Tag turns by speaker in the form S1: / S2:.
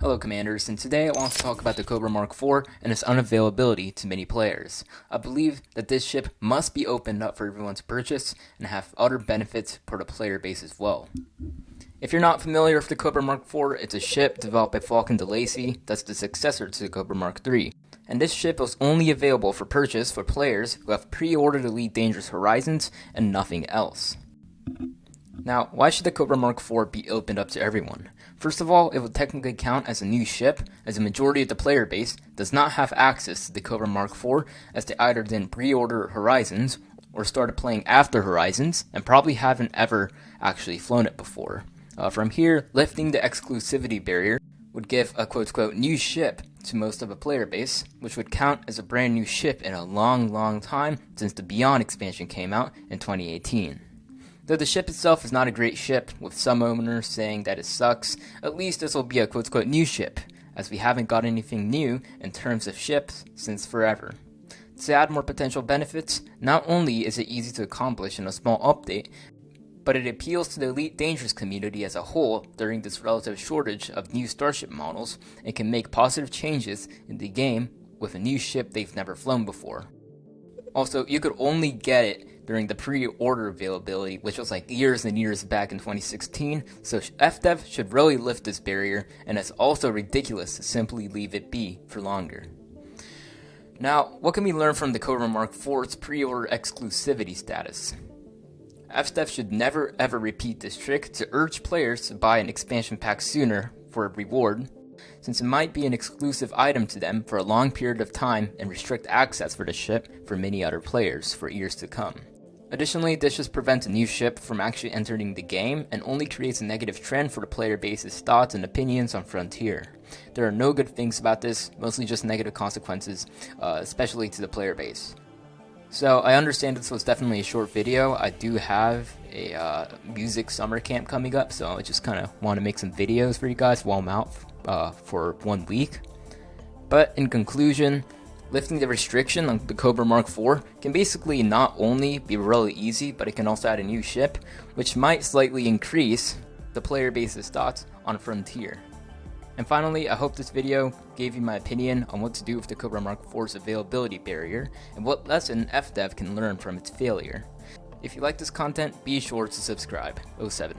S1: Hello Commanders, and today I want to talk about the Cobra MkIV and its unavailability to many players. I believe that this ship must be opened up for everyone to purchase and have other benefits for the player base as well. If you're not familiar with the Cobra MkIV, it's a ship developed by Falcon DeLacy that's the successor to the Cobra MkIII. And this ship was only available for purchase for players who have pre-ordered Elite Dangerous Horizons and nothing else. Now, why should the Cobra MkIV be opened up to everyone? First of all, it will technically count as a new ship, as the majority of the player base does not have access to the Cobra MkIV, as they either didn't pre-order Horizons or started playing after Horizons and probably haven't ever actually flown it before. From here, lifting the exclusivity barrier would give a quote-unquote new ship to most of the player base, which would count as a brand new ship in a long time since the Beyond expansion came out in 2018. Though the ship itself is not a great ship, with some owners saying that it sucks, at least this will be a quote-unquote new ship, as we haven't got anything new in terms of ships since forever. To add more potential benefits, not only is it easy to accomplish in a small update, but it appeals to the Elite Dangerous community as a whole during this relative shortage of new starship models and can make positive changes in the game with a new ship they've never flown before. Also, you could only get it during the pre-order availability, which was like years and years back in 2016, so FDev should really lift this barrier, and it's also ridiculous to simply leave it be for longer. Now, what can we learn from the Cobra MkIV's pre-order exclusivity status? FDev should never ever repeat this trick to urge players to buy an expansion pack sooner for a reward, since it might be an exclusive item to them for a long period of time and restrict access for the ship for many other players for years to come. Additionally, this just prevents a new ship from actually entering the game and only creates a negative trend for the player base's thoughts and opinions on Frontier. There are no good things about this, mostly just negative consequences, especially to the player base. So I understand this was definitely a short video. I do have a music summer camp coming up, so I just kind of want to make some videos for you guys while I'm out for 1 week. But in conclusion, lifting the restriction on the Cobra MkIV can basically not only be really easy, but it can also add a new ship, which might slightly increase the player base's thoughts on Frontier. And finally, I hope this video gave you my opinion on what to do with the Cobra MkIV's availability barrier and what lesson FDev can learn from its failure. If you like this content, be sure to subscribe. 07.